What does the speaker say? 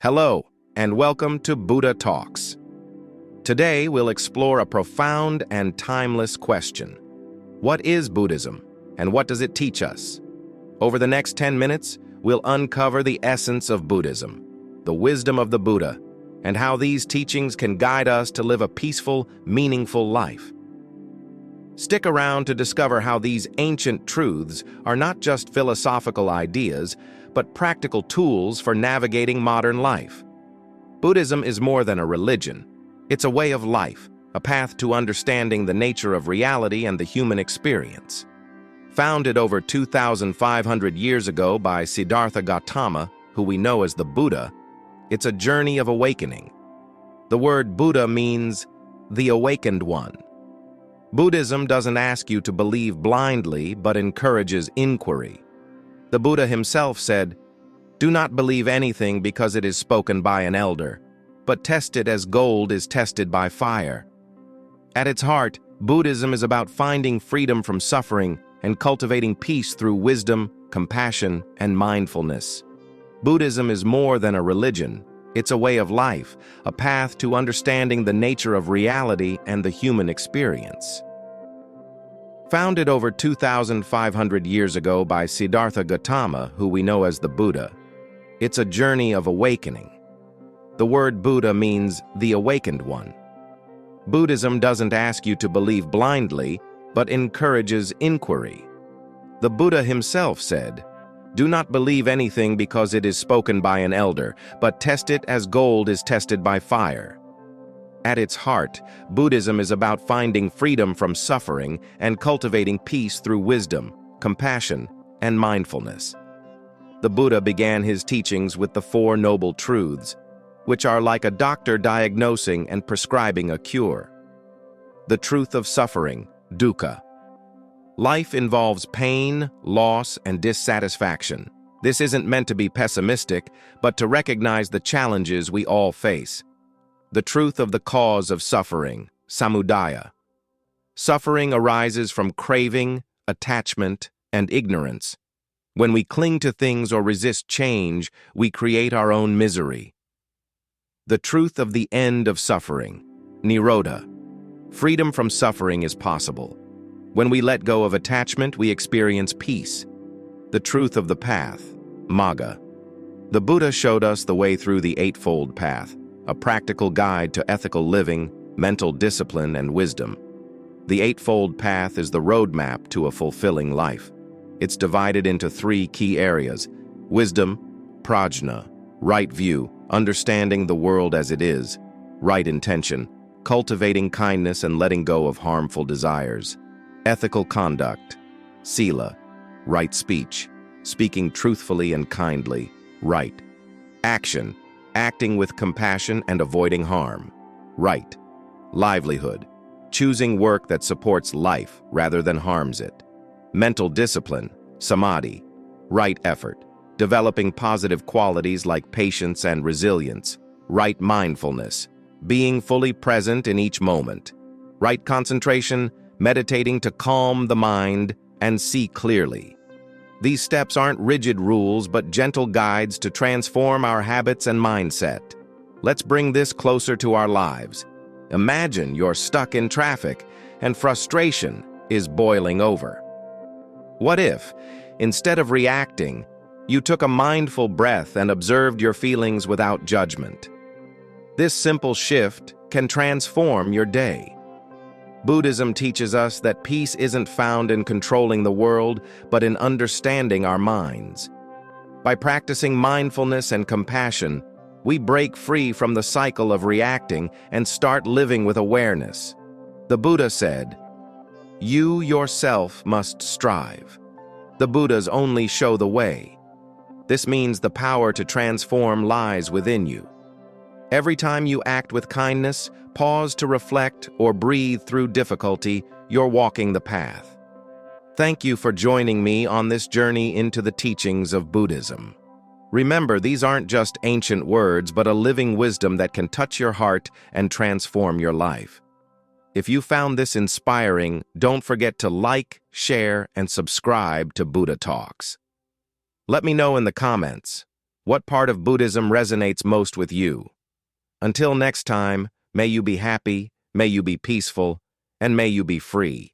Hello, and welcome to Buddha Talks. Today, we'll explore a profound and timeless question. What is Buddhism, and what does it teach us? Over the next 10 minutes, we'll uncover the essence of Buddhism, the wisdom of the Buddha, and how these teachings can guide us to live a peaceful, meaningful life. Stick around to discover how these ancient truths are not just philosophical ideas, but practical tools for navigating modern life. Buddhism is more than a religion. It's a way of life, a path to understanding the nature of reality and the human experience. Founded over 2,500 years ago by Siddhartha Gautama, who we know as the Buddha, it's a journey of awakening. The word Buddha means the awakened one. Buddhism doesn't ask you to believe blindly, but encourages inquiry. The Buddha himself said, "Do not believe anything because it is spoken by an elder, but test it as gold is tested by fire." At its heart, Buddhism is about finding freedom from suffering and cultivating peace through wisdom, compassion, and mindfulness. Buddhism is more than a religion. It's a way of life, a path to understanding the nature of reality and the human experience. Founded over 2,500 years ago by Siddhartha Gautama, who we know as the Buddha, it's a journey of awakening. The word Buddha means the awakened one. Buddhism doesn't ask you to believe blindly, but encourages inquiry. The Buddha himself said, "Do not believe anything because it is spoken by an elder, but test it as gold is tested by fire." At its heart, Buddhism is about finding freedom from suffering and cultivating peace through wisdom, compassion, and mindfulness. The Buddha began his teachings with the Four Noble Truths, which are like a doctor diagnosing and prescribing a cure. The truth of suffering, dukkha. Life involves pain, loss, and dissatisfaction. This isn't meant to be pessimistic, but to recognize the challenges we all face. The truth of the cause of suffering, samudaya. Suffering arises from craving, attachment, and ignorance. When we cling to things or resist change, we create our own misery. The truth of the end of suffering, nirodha. Freedom from suffering is possible. When we let go of attachment, we experience peace. The truth of the path, magga. The Buddha showed us the way through the Eightfold Path, a practical guide to ethical living, mental discipline, and wisdom. The Eightfold Path is the roadmap to a fulfilling life. It's divided into three key areas: wisdom, prajna, right view, understanding the world as it is; right intention, cultivating kindness and letting go of harmful desires; ethical conduct, sila, right speech, speaking truthfully and kindly; right action, acting with compassion and avoiding harm; right livelihood, choosing work that supports life rather than harms it; mental discipline, samadhi, right effort, developing positive qualities like patience and resilience; right mindfulness, being fully present in each moment; right concentration, meditating to calm the mind and see clearly. These steps aren't rigid rules, but gentle guides to transform our habits and mindset. Let's bring this closer to our lives. Imagine you're stuck in traffic and frustration is boiling over. What if, instead of reacting, you took a mindful breath and observed your feelings without judgment? This simple shift can transform your day. Buddhism teaches us that peace isn't found in controlling the world, but in understanding our minds. By practicing mindfulness and compassion, we break free from the cycle of reacting and start living with awareness. The Buddha said, "You yourself must strive." The Buddhas only show the way. This means the power to transform lies within you. Every time you act with kindness, pause to reflect, or breathe through difficulty, you're walking the path. Thank you for joining me on this journey into the teachings of Buddhism. Remember, these aren't just ancient words, but a living wisdom that can touch your heart and transform your life. If you found this inspiring, don't forget to like, share, and subscribe to Buddha Talks. Let me know in the comments, What part of Buddhism resonates most with you? Until next time, may you be happy, may you be peaceful, and may you be free.